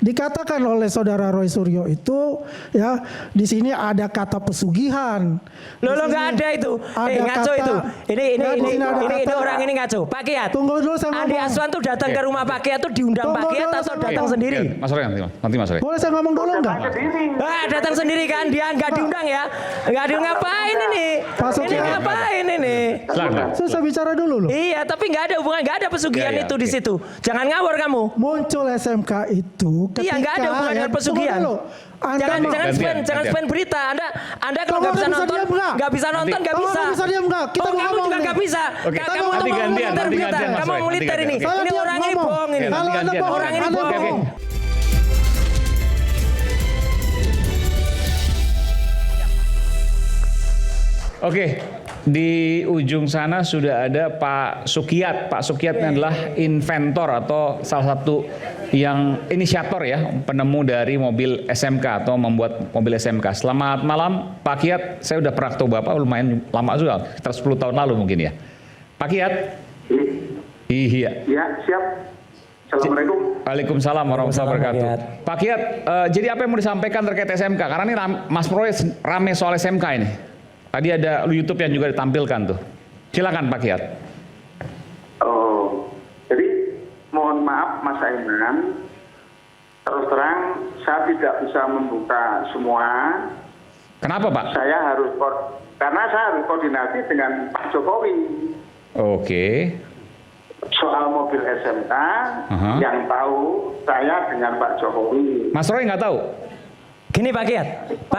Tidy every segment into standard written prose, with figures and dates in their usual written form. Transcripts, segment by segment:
dikatakan oleh saudara Roy Suryo itu ya di sini ada kata pesugihan. Loh nggak ada itu. Ngaco itu. Ini orang ini ngaco. Pak Kiat. Tunggu dulu saya ngomong. Andi Aswan tuh datang ke rumah Pak Kiat tuh diundang Pak Kiat atau datang sendiri? Mas Roy nanti Mas Roy. Boleh saya ngomong dulu enggak? Datang sendiri kan dia nggak diundang ya. Nggak diundang ngapain ini? Ini ngapain ini? Saya bicara dulu loh. Iya, tapi nggak ada hubungan, nggak ada pesugihan itu di situ. Jangan ngawur kamu. Muncul SMK itu ketika iya, nggak ada hubungan dengan pesugihan. Jangan spend berita. Anda kalau nggak bisa nonton, nggak bisa nonton, nggak bisa. Kita kamu juga nggak bisa. Kamu tuh mau nguliter berita. Kamu mau nguliter ini. Ini orang ini bohong ini. Orang ini bohong. Oke, di ujung sana sudah ada Pak Sukiat. Pak Sukiat ini adalah inventor atau salah satu yang inisiator ya, penemu dari mobil SMK atau membuat mobil SMK. Selamat malam Pak Kiat, saya udah pernah ketemu Bapak lumayan lama juga, sekitar 10 tahun lalu mungkin ya. Pak Kiat? Iya. Ya, siap. Assalamualaikum. Waalaikumsalam warahmatullahi wabarakatuh. Pak Kiat, jadi apa yang mau disampaikan terkait SMK? Karena ini Mas Roy rame soal SMK ini. Tadi ada YouTube yang juga ditampilkan tuh. Silakan Pak Kiat. Oh, jadi mohon maaf Mas Aiman. Terus terang saya tidak bisa membuka semua. Kenapa Pak? Karena saya harus koordinasi dengan Pak Jokowi. Oke. Soal mobil SMK yang tahu saya dengan Pak Jokowi. Mas Roy nggak tahu? Gini Pak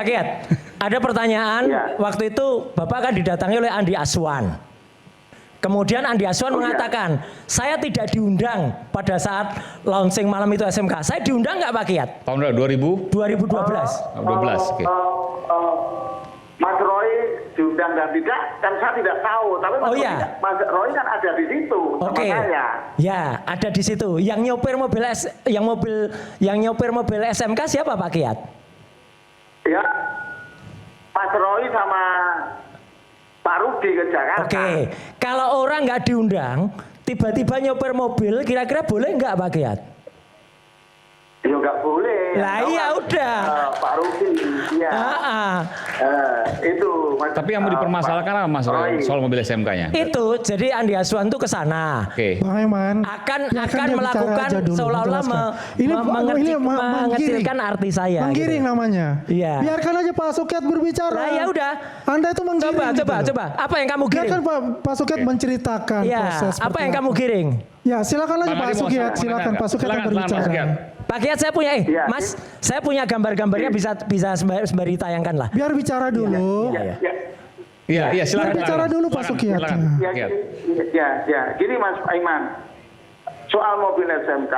Kiat, ada pertanyaan, waktu itu Bapak kan didatangi oleh Andi Aswan. Kemudian Andi Aswan mengatakan, saya tidak diundang pada saat launching malam itu SMK. Saya diundang nggak Pak Kiat? Tahun berapa? 2000? 2012. 12, oke. Mas Roy diundang dan tidak, kan saya tidak tahu. Tapi Mas Roy kan ada di situ sama saya. Ya, ada di situ. Yang nyopir mobil SMK siapa Pak Kiat? Ya, Mas Roy sama Pak Rudi ke Jakarta. Oke, kalau orang nggak diundang, tiba-tiba nyopir mobil, kira-kira boleh nggak Pak Kiat? Ya nggak boleh. Lah iya udah. Pak Rudi, iya. Itu. Tapi yang mau dipermasalahkan apa Mas Roy soal mobil SMK-nya? Itu, jadi Andi Aswan tuh ke sana. Oke. Bang Eman, akan melakukan seolah-olah mengecilkan arti saya. Menggiring gitu. Namanya. Iya. Biarkan aja Pak Sukiat berbicara. Nah ya udah. Anda itu menggiring. Coba. Apa yang kamu giring? Biarkan Pak Sukiat menceritakan proses. Apa yang kamu giring? Ya silakan aja Pak Sukiat. Silakan Pak Sukiat yang berbicara. Pak Kiat saya punya Mas, saya punya gambar-gambarnya bisa sembari tayangkan lah. Biar bicara dulu. Iya, silakan. Biar bicara dulu Pak Sukiat. Ya, gini Mas Aiman. Soal mobil SMK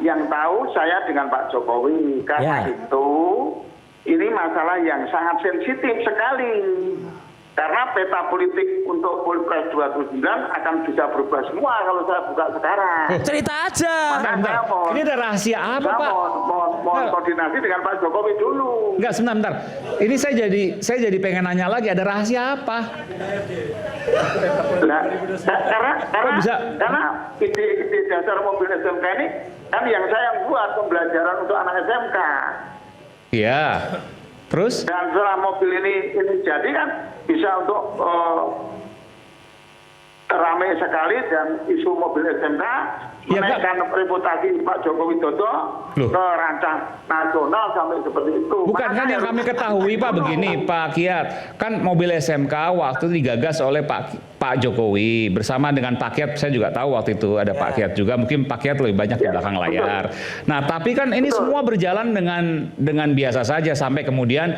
yang tahu saya dengan Pak Jokowi karena itu ini masalah yang sangat sensitif sekali. Karena peta politik untuk Pilpres 2029 akan bisa berubah semua kalau saya buka sekarang. Cerita aja. Ini ada rahasia apa Pak? Mohon koordinasi dengan Pak Jokowi dulu. Enggak, sebentar. Ini saya jadi pengen nanya lagi, ada rahasia apa? Nah, karena ide dasar mobil SMK ini kan yang saya buat pembelajaran untuk anak SMK. Iya. Terus? Dan setelah mobil ini jadi kan bisa untuk ramai sekali dan isu mobil SMK menaikkan reputasi Pak Joko Widodo ke rancang nasional sampai seperti itu. Bukan kan yang kami ketahui Pak begini Pak Kiat, kan mobil SMK waktu itu digagas oleh Pak Jokowi bersama dengan Pak Kiat. Saya juga tahu waktu itu ada Pak Kiat juga, mungkin Pak Kiat lebih banyak di belakang layar. Nah tapi kan ini semua berjalan dengan biasa saja sampai kemudian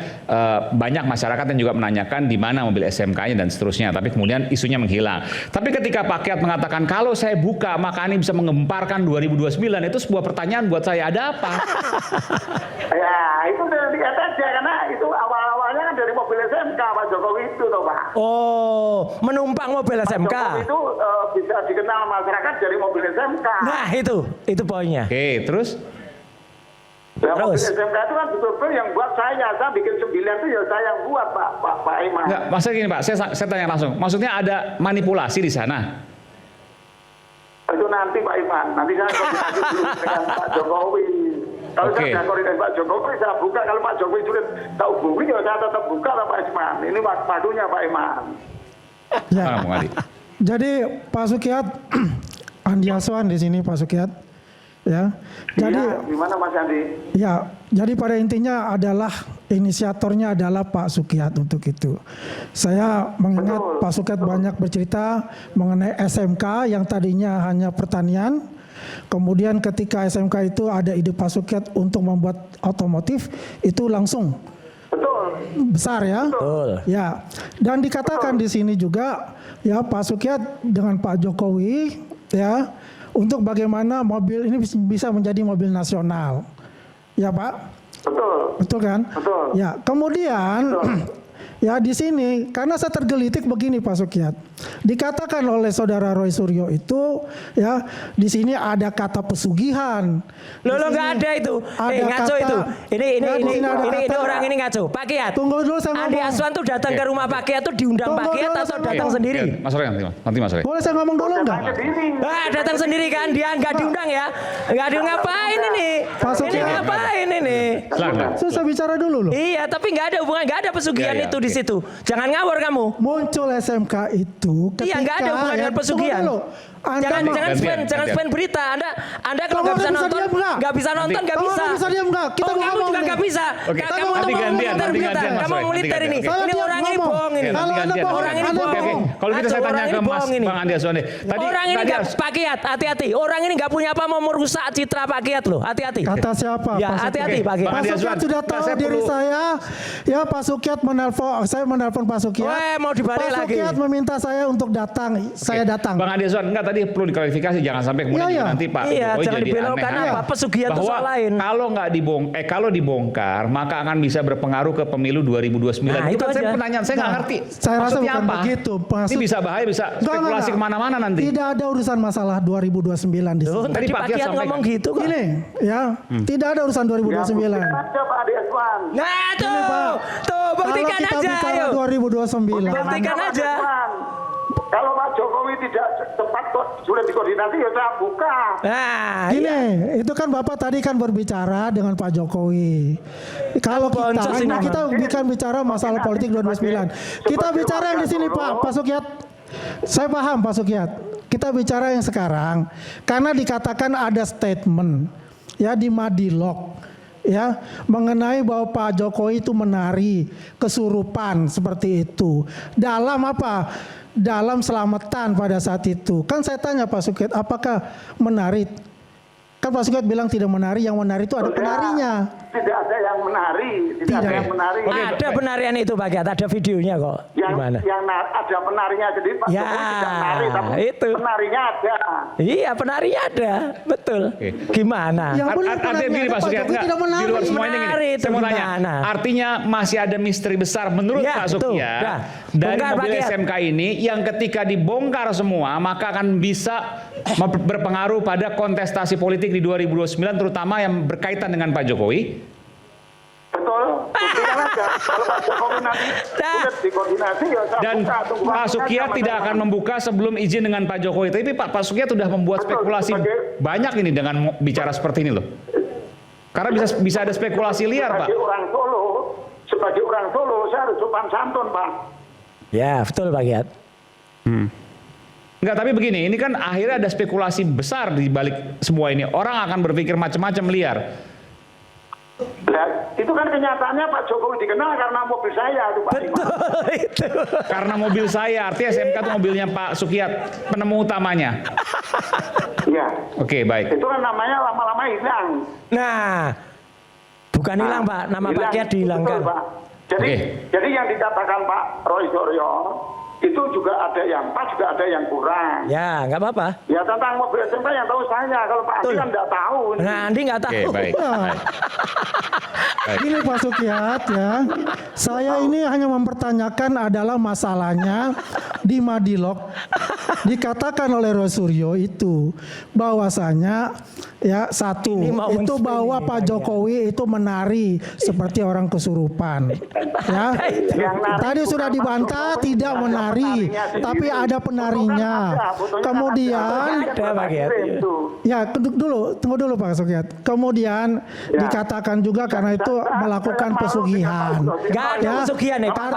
banyak masyarakat yang juga menanyakan di mana mobil SMK-nya dan seterusnya. Tapi kemudian isunya menghilang. Tapi ketika Pak Kiat mengatakan kalau saya buka maka ini bisa mengemparkan 2029, itu sebuah pertanyaan buat saya, ada apa? Ya itu dari lihat aja karena itu awal-awalnya kan dari mobil SMK Pak Jokowi itu toh Pak. Oh, menumpang mobil SMK. Pak Jokowi itu bisa dikenal masyarakat dari mobil SMK. Nah itu poinnya. Oke, terus? Ya, mobil SMK itu kan betul-betul yang buat saya bikin 9 itu ya saya yang buat Pak Iman. Enggak, maksudnya gini Pak, saya tanya langsung. Maksudnya ada manipulasi di sana? Itu nanti Pak Iman, nanti saya koordinasi dulu dengan Pak Jokowi. Kalau Oke. saya koordinasi Pak Jokowi, saya buka. Kalau Pak Jokowi sudah tahu hubungi, ya saya tetap buka lah Pak Iman. Ini waktunya Pak Iman. Ya. Bung Adi. Jadi Pak Sukiat, Andi Aswan di sini Pak Sukiat, ya. Jadi Iya, gimana Mas Andi? ya, jadi pada intinya adalah inisiatornya adalah Pak Sukiat untuk itu. Saya mengingat Betul, Pak Sukiat banyak bercerita mengenai SMK yang tadinya hanya pertanian. Kemudian ketika SMK itu ada ide Pak Sukiat untuk membuat otomotif, itu langsung Betul. besar ya. Betul. Ya, dan dikatakan di sini juga ya Pak Sukiat dengan Pak Jokowi ya untuk bagaimana mobil ini bisa menjadi mobil nasional. Ya Pak, Betul. betul kan? Betul. Ya, kemudian ya di sini karena saya tergelitik begini Pak Sukiat. Dikatakan oleh saudara Roy Suryo itu ya di sini ada kata pesugihan. Loh, Di nggak sini ada itu. ada Ngaco kata- itu. Ini Ya, di sini ada ini kata- orang ini ngaco. Pak Kiat. Tunggu dulu saya Andi ngomong. Aswan tuh datang ke rumah Pak Kiat tuh diundang Tunggu Pak Kiat dulu, atau saya datang ngomong. sendiri? Mas Roy nanti Mas Roy. Boleh saya ngomong dulu enggak? Datang sendiri. Datang sendiri kan, dia nggak diundang ya. Nggak diundang ngapain ini? Masuk Ini ya. ngapain ini? Silakan. Saya bicara dulu loh. Iya, tapi nggak ada hubungan, nggak ada pesugihan Iya, iya, itu di oke. situ. Jangan ngawur kamu. Muncul SMK itu ketika Iya, nggak ada hubungan dengan pesugihan. tunggu dulu. Anda Jangan mau- jangan Gantian, spend jangan gantian. spend berita. Anda kalau Kamu nggak bisa bisa nonton, diam nggak? nggak bisa nonton, nggak Kamu bisa. bisa diam nggak? Kita Oh, kamu ngomong juga nih. nggak bisa. Oke, Kamu nanti tuh mau gantian, meliter nanti berita. gantian, Mas Kamu Roy, mau meliter nanti ini. gantian. Ini Saya orang ini ngomong. bohong ini. Kalau Anda Gantian. bohong, Orang ini Anda bohong. bohong. Kalau gitu saya Orang tanya ini ke Mas bohong ini. Bang Andi Aswan deh. Orang ini nggak Pak Kiat, hati-hati. Orang ini nggak punya apa mau merusak citra Pak Kiat loh. Hati-hati. Kata siapa? Ya, Pak Sukiat? hati-hati Pak Kiat. Bang Pak Andi Sukiat Aswan. sudah Nah, tahu saya diri perlu- saya. Ya Pak Sukiat saya menelpon Pak Sukiat. Weh, mau dibalik Pak lagi. Sukiat meminta saya untuk datang. Saya datang. Bang Andi Aswan, enggak tadi perlu diklarifikasi jangan sampai kemudian Iya, juga iya. nanti Pak Iya, Jokowi jangan jadi dibelokkan aneh. apa, pesugihan itu Bahwa soal lain. kalau dibongkar maka akan bisa berpengaruh ke pemilu 2029. Nah, itu kan saya aja. pertanyaan, saya nggak ngerti. Saya rasa Maksudnya bukan apa? begitu. Ini bisa bahaya, bisa spekulasi kemana-mana nanti. Tidak ada urusan masalah 2029 di Tuh, sini. tadi Tadi Pak Pak Kiat Kiat sampaikan. ngomong gitu kok. Ini ya, tidak ada urusan Ya, 2029. buktikan aja Pak Adi Aswan. Nah, tuh. Pak. Tuh, buktikan Kalau kita aja. bicara Ayo. 2029. Buktikan Pak aja. Aswan. Kalau Pak Jokowi tidak cepat kok sudah dikoordinasi, ya saya buka. Nah, Gini, iya. itu kan Bapak tadi kan berbicara dengan Pak Jokowi. Kalau kita, Boncos ini, nah kita Bang. bukan bicara masalah politik 2029. Kita bicara yang di sini Pak Sukiat. Saya paham Pak Sukiat. Kita bicara yang sekarang. Karena dikatakan ada statement ya di Madilog ya mengenai bahwa Pak Jokowi itu menari kesurupan seperti itu. Dalam apa? Dalam selamatan pada saat itu. Kan saya tanya Pak Sukiat, apakah menari? Kan Pak Sukiat bilang tidak menari, yang menari itu ada penarinya. Tidak ada yang menari, tidak ada Tidak. yang menari. Ada penarian itu Pak Kiat, ada videonya kok. Yang Gimana? ada penarinya sendiri Pak Ya, Jokowi tidak menari, tapi itu. penarinya ada. Iya, penarinya ada. Betul. Oke. Gimana? Yang benar Artinya penarinya begini ada, Pak Pak Sukiat, Jokowi enggak, tidak menari. di luar semua ini Menari gini, itu saya mau tanya, gimana? artinya masih ada misteri besar menurut Ya, Pak betul. Sukiat Ya. dari Bongkar, mobil Pak Kiat. SMK ini yang ketika dibongkar semua maka akan bisa berpengaruh pada kontestasi politik di 2029 terutama yang berkaitan dengan Pak Jokowi. Betul, buktikan aja. Kalau Pak Jokowi nanti sudah dikoordinasi, ya saya Dan buka. Tunggu Pak waktunya Sukiat sama tidak sama. akan membuka sebelum izin dengan Pak Jokowi. Tapi Pak Sukiat sudah membuat Betul, spekulasi sebagai- banyak ini dengan bicara seperti ini loh. Karena bisa ada spekulasi liar Pak. Sebagai orang Solo, saya harus sopan santun Pak. Ya, betul Pak Kiat. Enggak, tapi begini, ini kan akhirnya ada spekulasi besar di balik semua ini. Orang akan berpikir macam-macam liar. Nah, itu kan kenyataannya Pak Jokowi dikenal karena mobil saya itu Pak Iman. Itu. Karena mobil saya, artinya SMK itu mobilnya Pak Sukiat, penemu utamanya. Ya, Oke, baik. itu kan namanya lama-lama hilang. Nah, bukan hilang Pak, nama Pak Hilang. Kiat dihilangkan. Betul, Pak. Jadi, Oke. jadi yang dikatakan Pak Roy Suryo itu juga ada yang pas, juga ada yang kurang. Ya, nggak apa-apa. Ya tentang mobil SMK yang tahu saya, kalau Pak Andi Betul. kan nggak tahu. Nah, Andi nggak Oke, tahu. baik. Gini Pak Sukiat ya, saya ini hanya mempertanyakan adalah masalahnya di Madilog dikatakan oleh Rosuryo itu bahwasanya ya satu Ini mau itu men-spin bahwa ini, Pak Pak Jokowi itu menari seperti orang kesurupan. Ya. Yang nari Tadi bukan sudah Pak dibantah Jokowi, tidak ada menari, penarinya sendiri. tapi ada penarinya. Fotonya Kemudian Ada, Pak Giat. ya tunggu dulu Pak Sokiat. Kemudian dikatakan juga karena itu melakukan pesugihan. Nggak ada pesugihan ya, Pak.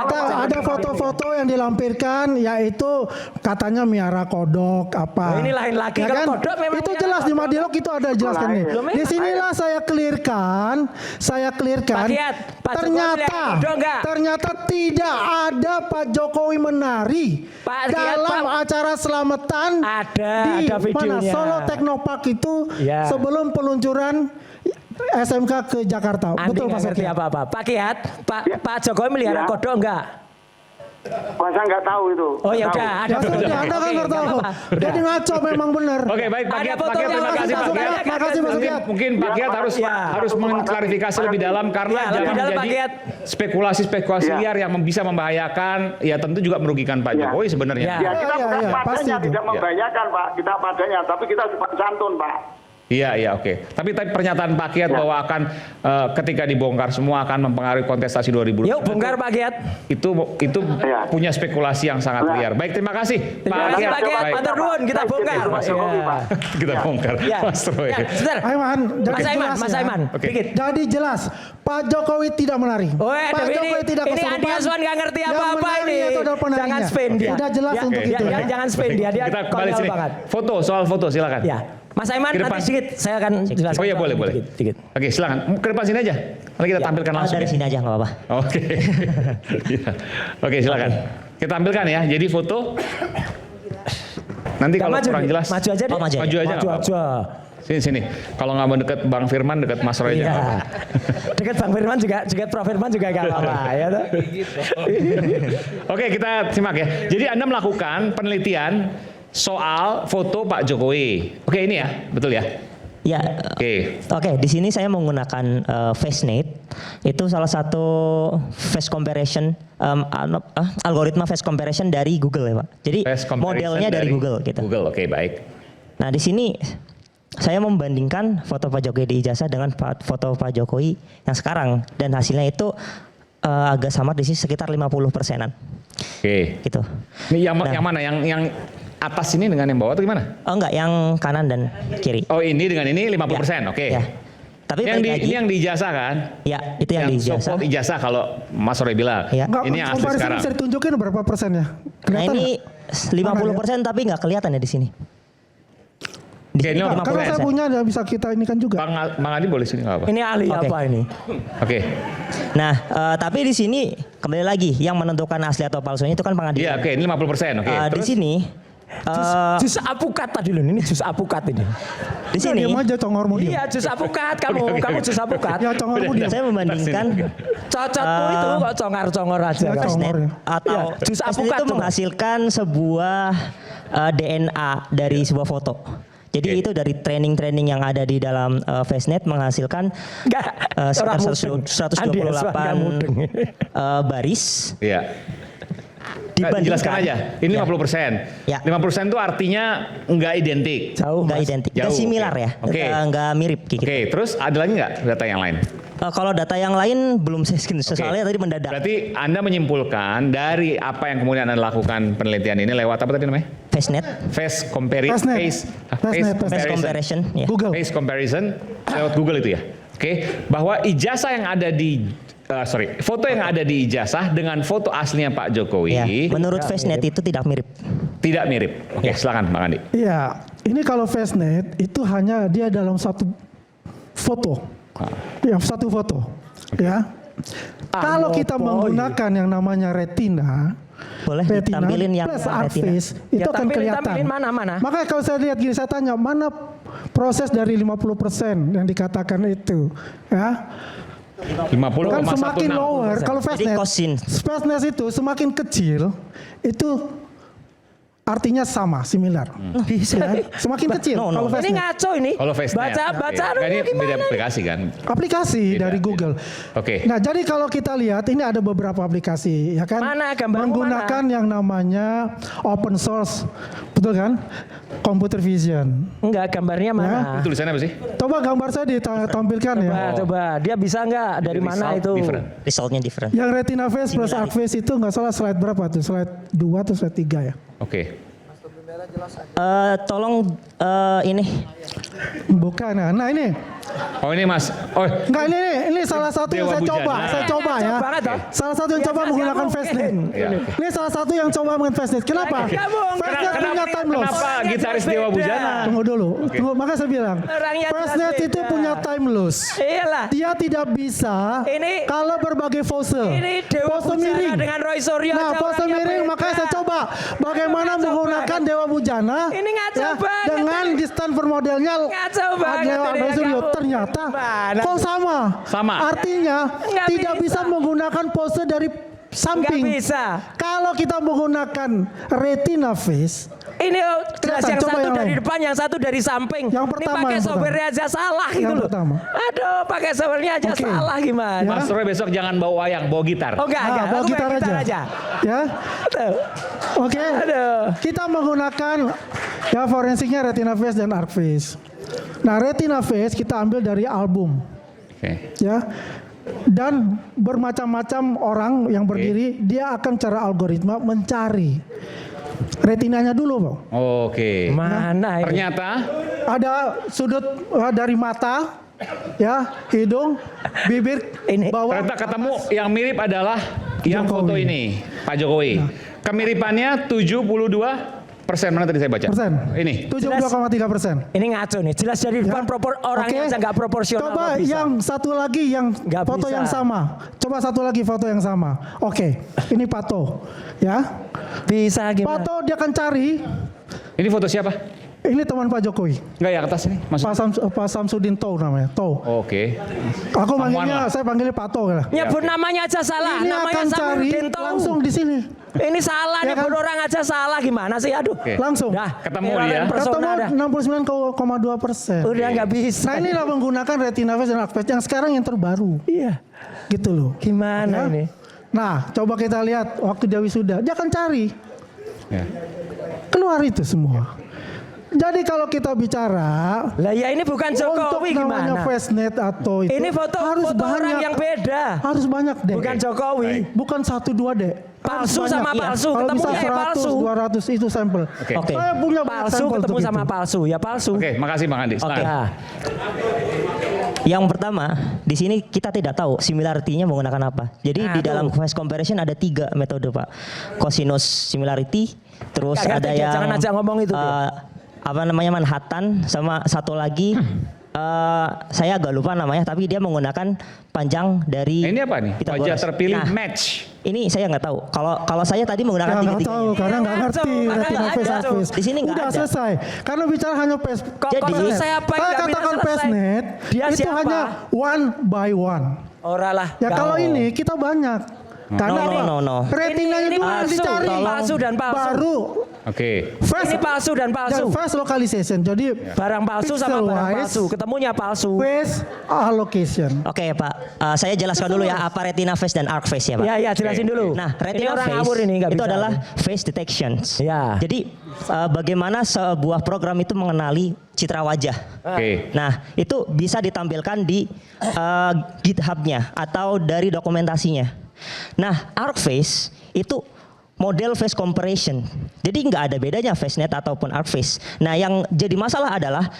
Ada foto-foto yang dilampirkan yaitu katanya miara kodok apa. Oh, ini lain lagi. Kalau kodok memang itu miara jelas di kodok. Madialog itu ada jelaskan nih. Loh, memang. Di sinilah saya clearkan. Pak Giat, Pak Jokowi ternyata miara kodok nggak? ternyata tidak ada Pak Jokowi menari Pak Giat, dalam Pak. acara selamatan Ada di videonya. mana Solo Teknopark itu Ya. sebelum peluncuran SMK ke Jakarta. Andi Betul Pak nggak ngerti Sokiat? apa-apa. Pak Kiat, Pak Jokowi melihara Ya. kodok enggak? Masa nggak tahu itu. Oh ya Tahu. udah, ada Ya sudah, fotonya. Anda kan Oke, nggak tahu. nggak apa-apa. Jadi ngaco memang benar. Oke, baik Pak Ada Giat, fotonya, terima Pak kasih Pak Giat. Giat. Makasih Pak Mungkin, Sokiat. mungkin Pak Giat harus Ya. harus mengklarifikasi lebih dalam karena Ya, lebih jangan dalam, Pak menjadi Giat. spekulasi-spekulasi Ya. liar yang bisa membahayakan, ya tentu juga merugikan Pak Ya. Jokowi sebenarnya. Ya. Ya kita Ya, bukan ya, pasti padanya, itu. tidak membahayakan Pak. Kita padanya, tapi kita cuma santun Pak. Iya, iya, oke. Tapi pernyataan Pak Kiat bahwa akan ketika dibongkar semua akan mempengaruhi kontestasi 2020. Yuk bongkar Pak Kiat. Itu Ya. punya spekulasi yang sangat liar. Baik, terima kasih Terima kasih Pak Kiat. Baik. Matur nuwun, kita bongkar. Mas Jokowi, Ya. Pak. Kita bongkar. Ya. Mas Troy. Ya, sebentar. Aiman, jadi Mas Aiman, jelas Mas ya. Aiman, Oke. dikit. Jadi jelas Pak Jokowi tidak menari. Oh, Pak Jokowi tidak ini kesurupan. Andi Aswan nggak ngerti Yang apa-apa menari ini. itu adalah penarinya. Jangan spin dia. Sudah jelas Ya, untuk ya, itu. ya, jangan spin dia. Dia Kita kembali konyol sini. banget. Foto, soal foto silakan. Ya. Mas Aiman Ke depan. nanti sedikit saya akan jelaskan. Oh iya, boleh, boleh. Dikit. Oke, silakan. Ke depan sini aja. Nanti kita tampilkan langsung. Dari ya. sini aja nggak apa-apa. Oke. Iya. Oke, silakan. Kita tampilkan ya. Jadi foto. Nanti Nggak kalau maju, kurang Dik. jelas. Maju aja deh. Oh, maju Maju aja. nggak Maju apa-apa. aja. Sini, sini. Kalau nggak mau deket Bang Firman, deket Mas Roy aja. Iya. nggak apa-apa. Dekat Bang Firman juga, dekat Prof Firman juga gak apa-apa ya toh. Oke, kita simak ya. Jadi Anda melakukan penelitian soal foto Pak Jokowi. Oke, ini ya, betul ya? Ya. Oke. Oke, di sini saya menggunakan FaceNet. Itu salah satu face comparison algoritma face comparison dari Google ya, Pak. Jadi Face comparison modelnya dari Google gitu. Google, oke, baik. Nah, di sini saya membandingkan foto Pak Jokowi di ijazah dengan foto Pak Jokowi yang sekarang dan hasilnya itu agak samar di sini sekitar 50%-an. Oke. Gitu. Ini yang, Nah. yang mana? Yang atas ini dengan yang bawah atau gimana? Oh enggak, yang kanan dan kiri. Oh, ini dengan ini 50%, oke. Ya. Tapi Yang balik lagi, ini yang di ijazah kan? ya itu yang di ijazah. so-called ijazah kalau Mas Roy bilang. Ya. Enggak, Ini yang asli komparisi sekarang. bisa ditunjukin berapa persen ya? Nah Kelihatan ini nggak? 50% tapi nggak kelihatan ya di sini. Di Oke, sini ini Nah, karena saya 50%. punya bisa kita ini kan juga. Bang Adi boleh sini nggak apa? Ini ahli Oke. apa ini? Oke. Nah, tapi di sini kembali lagi yang menentukan asli atau palsunya itu kan Iya, pengadilan. oke, ini 50%, oke. Di Terus sini Jus apukat tadi loh, ini jus apukat ini. di sini Diam aja congormu dia. Iya, jus apukat kamu jus apukat. Ya congormu dia. saya membandingkan Cocotmu itu kok congor-congor aja. Ya, Kamu. congor. FaceNet atau Iya, jus FaceNet apukat itu tuh. menghasilkan sebuah DNA dari sebuah foto. Jadi Oke. itu dari training yang ada di dalam FaceNet menghasilkan Enggak, sekitar orang mudeng. Andi Aswan nggak mudeng. 128 baris iya. dibandingkan. Jelaskan aja. Ini Ya. 50%. Ya. 50% itu artinya nggak identik. Jauh Nggak Mas. identik, Jauh, nggak similar oke. ya, Oke. nggak mirip kayak gitu. Oke, terus ada lagi nggak data yang lain? Kalau data yang lain belum saya screenshot Oke. soalnya tadi mendadak. Berarti Anda menyimpulkan dari apa yang kemudian Anda lakukan penelitian ini lewat apa tadi namanya? FaceNet, Face comparison. FaceNet. Face FaceNet. face comparison, ya. Google. Face comparison lewat Google itu ya. Oke, bahwa ijazah yang ada di foto yang ada di ijazah dengan foto aslinya Pak Jokowi Ya. Menurut FaceNet itu tidak mirip. tidak mirip. Oke, Ya. silakan Bang Andi. Iya, ini kalau FaceNet itu hanya dia dalam satu foto. Ya, satu foto. Ya. Kalau kita menggunakan yang namanya retina, Boleh ditampilin yang plus retina. Artface, itu Ya, akan kelihatan. tampilin mana? Makanya kalau saya lihat gini, saya tanya mana proses dari 50% yang dikatakan itu, ya. 50,16. Kan semakin lower, kalau Jadi FaceNet, kosin. FaceNet itu semakin kecil, itu artinya sama, similar. Bisa. Ya, semakin kecil no, kalau Ini FaceNet. ngaco ini. Kalau FaceNet. Baca Oke. Nah, ini gimana beda nih? aplikasi kan. Aplikasi Beda, dari beda. Google. Oke. Nah, jadi kalau kita lihat ini ada beberapa aplikasi, ya kan? Mana gambarmu menggunakan yang namanya open source Betul kan? Computer vision. Enggak, gambarnya mana? Itu tulisannya apa sih? Coba gambar saya ditampilkan ya. Coba, dia bisa nggak dari mana Result itu? different. Resultnya different. Yang retina face plus arc face itu nggak salah slide berapa tuh? Slide 2 atau slide 3 ya? Oke. Tolong ini Bukan. Nah ini. Oh ini Mas. Oh, Enggak ini salah satu yang Dewa saya coba. Bujana. Saya coba ya. banget, toh. Salah satu yang coba Biasa menggunakan nggak FaceNet. mungkin. Iya. Ini salah satu yang coba menggunakan FaceNet. Kenapa? Nggak mungkin. FaceNet punya time loss. Kenapa gitaris Dewa beda. Bujana? Tunggu dulu. Tunggu, makanya saya bilang. Orangnya jelas FaceNet itu beda. punya time loss. Iyalah. Dia tidak bisa Ini- kalau berbagai pose. Ini Dewa Pose Bujana miring. dengan Roy Suryo Nah, aja pose orangnya miring beda. makanya saya coba bagaimana Ngaco menggunakan banget. Dewa Bujana Ini ngaco banget dengan ini. di stand modelnya Ngaco banget Dewa ini, Suryo. kamu. Ternyata Gimana? kok sama? Sama. Artinya Nggak tidak bisa bisa. menggunakan pose dari samping. Nggak bisa. Kalau kita menggunakan retina face, Ini jelas yang coba satu yang dari lain. depan, yang satu dari samping. Yang Ini pertama, pakai yang software aja salah gitu Yang loh. pertama. Aduh, pakai softwarenya aja Oke. salah gimana? Mas Roy besok jangan bawa wayang, bawa gitar. Oh enggak, bawa aku gitar main aja. Ya, Aduh. oke. Aduh. Kita menggunakan ya forensiknya retina face dan arc face. Nah, retina face kita ambil dari album. Oke. Ya, dan bermacam-macam orang yang berdiri dia akan cara algoritma mencari retinanya dulu, Bang. Oke. Mana ini? Ternyata Ada sudut dari mata, ya, hidung, bibir, Ini. bawah. ternyata ketemu yang mirip adalah yang Jokowi. foto ini, Pak Jokowi. Kemiripannya 72%. Mana tadi saya baca? Persen. Ini. 72,3%. Ini ngaco nih, jelas dari depan orangnya aja nggak proporsional. Coba kok bisa. yang satu lagi yang Nggak foto bisa. yang sama. Coba satu lagi foto yang sama. Oke, ini Pato, ya. bisa gimana? Pato dia akan cari. Ini foto siapa? Ini teman Pak Jokowi. Enggak ya atas ini? Masuk. Pak Samsudin Toh namanya. Toh. Oke. Aku lah. manggilnya, saya panggilnya Pato lah. Nyebut namanya aja salah, Ini namanya akan cari Samudin Toh. langsung di sini. Ini salah, Ya nyebut kan? orang aja salah gimana sih? Aduh. Oke. Langsung. Dah, Ketemu ini orang dia. persona Ketemu dah. 69,2%. Udah nggak bisa. Nah inilah menggunakan retina face dan arc face yang sekarang yang terbaru. Iya. Gitu loh. Gimana Ya. ini? Nah coba kita lihat waktu dia wisuda. Dia akan cari. Ya. Keluar itu semua. Jadi kalau kita bicara Lah ya ini bukan untuk Jokowi namanya gimana? FaceNet atau itu Ini foto orang yang beda. Harus banyak deh. Bukan Jokowi. Bukan 1, 2 deh. Palsu Harus sama banyak. palsu, Kalau bisa ketemunya ya 100, palsu. 200 itu sampel. Oke. Oke. Saya punya banyak Palsu sampel ketemu untuk sama itu. palsu, ya palsu. Oke, makasih Bang Andi. Oke. Silakan. Nah, Yang pertama, di sini kita tidak tahu similarity-nya menggunakan apa. Jadi Nah, di dalam tuh. face comparison ada 3 metode, Pak. Cosinus similarity, terus Nggak ada ngerti dia, yang jangan ajak ngomong itu dia. apa namanya Manhattan, sama satu lagi saya agak lupa namanya, tapi dia menggunakan panjang dari Nah, ini apa nih? Pythagoras. Wajah terpilih Nah, match. Ini saya nggak tahu. Kalau saya tadi menggunakan Ya nggak tiga-tiganya. tahu karena nggak Nggak ngerti tahu, karena retina nggak face ada. arc face. Di sini nggak Udah ada. selesai. Karena bicara hanya face. Kok Jadi- selesai apa yang Saya nggak bisa katakan selesai? FaceNet Dia itu siapa? hanya one by one. Orang lah. Ya nggak kalau mau. ini kita banyak. Karena No. retinanya Ini dulu yang palsu, dicari. palsu dan palsu. Baru Oke. face Ini palsu dan palsu. face localization. Jadi Barang palsu sama pixel barang wise, palsu, ketemunya palsu. face allocation. Oke, Pak. Saya jelaskan dulu ya apa retina face dan arc face ya, Pak. Ya, jelasin dulu. Nah, ini retina orang face ngawur ini nggak itu bisa. adalah face detections. Ya. Jadi bagaimana sebuah program itu mengenali citra wajah. Oke. Nah, itu bisa ditampilkan di GitHub-nya atau dari dokumentasinya. Nah, arc face itu model face comparison. Jadi nggak ada bedanya FaceNet ataupun arc face. Nah, yang jadi masalah adalah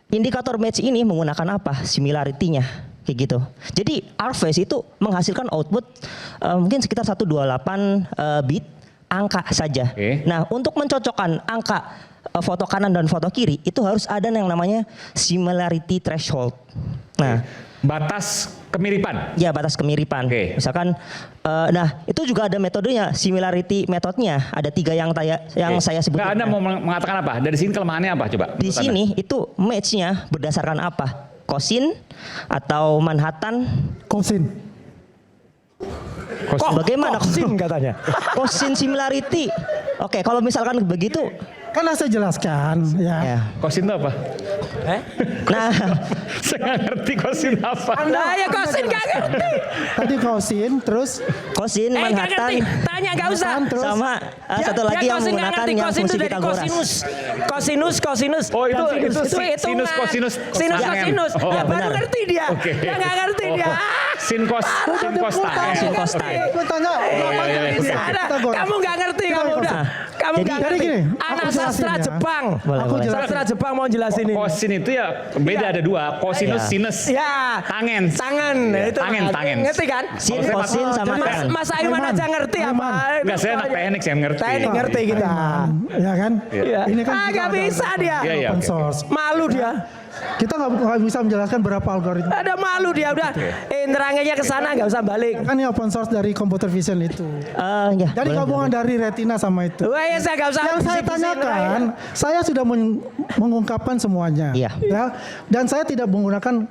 indikator match ini menggunakan apa? Similarity-nya. Kayak gitu. Jadi arc face itu menghasilkan output mungkin sekitar 128 bit angka saja. Oke. Nah, untuk mencocokkan angka foto kanan dan foto kiri itu harus ada yang namanya similarity threshold. Nah, Batas kemiripan. ya batas kemiripan. Oke. Misalkan, nah itu juga ada metodenya, similarity metodenya. Ada 3 yang saya Nggak, sebutkan. Anda mau mengatakan apa? Dari sini kelemahannya apa? Coba. Di menurut sini itu match-nya berdasarkan apa? Cosin atau Manhattan? Cosin. Anda? Kos- Bagaimana? Sin katanya. Cosin similarity. Oke, kalau misalkan begitu, Kan saya jelaskan ya. ya. Kosin itu apa? Nah, Saya nggak ngerti kosin apa. Nah ya kosin gak ngerti. Tadi cosin terus Cosin Nggak Manhattan. ngerti. Tanya tanya, nggak usah. Terus Sama satu lagi yang kosin nggak menggunakan ngerti yang kosinus fungsi dari Pitagoras. kosinus. Oh, itu Dan sinus, kosinus, Sinus tangen. kosinus. Oh, Ya, baru benar. ngerti dia. Oke. Dia nggak ngerti dia. Sin cos tangen. Sin cos tangen. Gue tanya, iya, iya. Ada. Kamu nggak ngerti kamu udah. Kamu Jadi- nggak jadi ngerti. gini, Anak aku sastra jelasin ya. Jepang. Boleh, Aku boleh. jelasin. Sastra Jepang mau jelasin ini. Kosin itu ya beda ada dua, kosinus, Iya. sinus. Ya. Tangen. Tangan. Itu Tangen. Ngerti kan? Sin, Kalau saya kosin, sama Mas, tangan. Mas Aiman Aiman. aja ngerti apa? Enggak, saya anak teknik, saya ngerti. Teknik ngerti kita. Ya kan? Iya. Ini kan Ah, kita nggak ada bisa dia. Iya, iya, open oke. source. Malu dia. Kita nggak bisa menjelaskan berapa algoritma. Ada malu dia udah. Neranginnya ke sana nggak usah balik. Kan ini open source dari computer vision itu. Ya, Jadi boleh. gabungan dari retina sama itu. Wah, ya saya nggak usah. Yang saya bisik-bisik tanyakan, saya sudah mengungkapkan semuanya. Iya. Ya, dan saya tidak menggunakan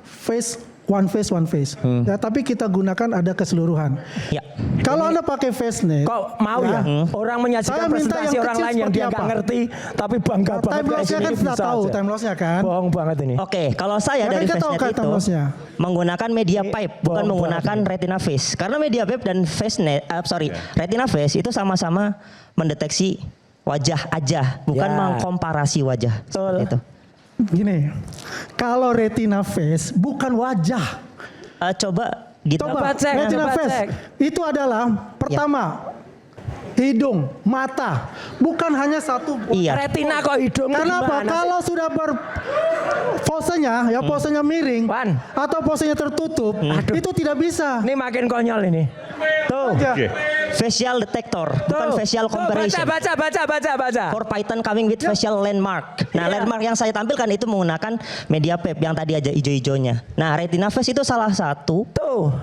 one face. Ya, tapi kita gunakan ada keseluruhan. Ya. Kalau Anda pakai FaceNet, Kok mau ya? Orang menyajikan Saya minta presentasi yang orang kecil lain yang seperti dia apa? nggak ngerti, tapi bangga banget. time loss-nya kan sudah tahu, time loss-nya kan. Bohong banget ini. Oke, kalau saya Ya kan dari kita tahu FaceNet kan itu time-loss-nya. menggunakan media pipe, bukan bohong menggunakan retina face. Karena media pipe dan retina face itu sama-sama mendeteksi wajah aja, bukan Ya. mengkomparasi wajah. Betul. Seperti itu. Gini, kalau retina face bukan wajah. Coba gitu. Coba cek, retina coba face cek. itu adalah pertama hidung, mata, bukan hanya satu. Iya. Retina kok hidung Karena apa? gimana sih? Kalau sudah posenya, ya posenya miring Wan. atau posenya tertutup, itu tidak bisa. Ini makin konyol ini. Tuh. Ya. Oke. Facial detector, bukan Tuh. facial Tuh, comparison. Baca. For Python coming with facial landmark. Nah, Iya. landmark yang saya tampilkan itu menggunakan media pipe yang tadi aja hijau-hijaunya. Nah, retina face itu salah satu Tuh.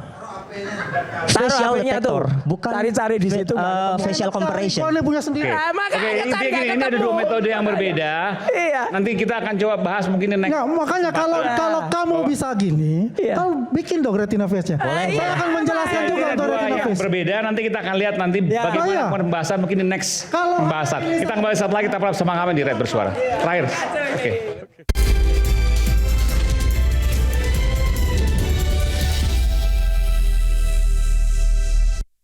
facial HP-nya detector, tuh. bukan Cari-cari di situ. facial comparison. Anda punya sendiri. Oke. Ah, makanya Oke, cari intinya nggak gini, ini ada ketemu. dua metode yang berbeda. Iya. Nanti kita akan coba bahas mungkin di next. Nggak, makanya kalau kamu bisa gini, Iya. kamu bikin dong retina face-nya. Boleh. Saya Iya. akan menjelaskan Ini juga ada untuk dua retina yang face. berbeda. Nanti kita akan lihat nanti Ya. bagaimana Iya. pembahasan mungkin di next Kalau- pembahasan. Kita kembali setelah kita tetap bersama kami di Red Bersuara. Terakhir. Oke.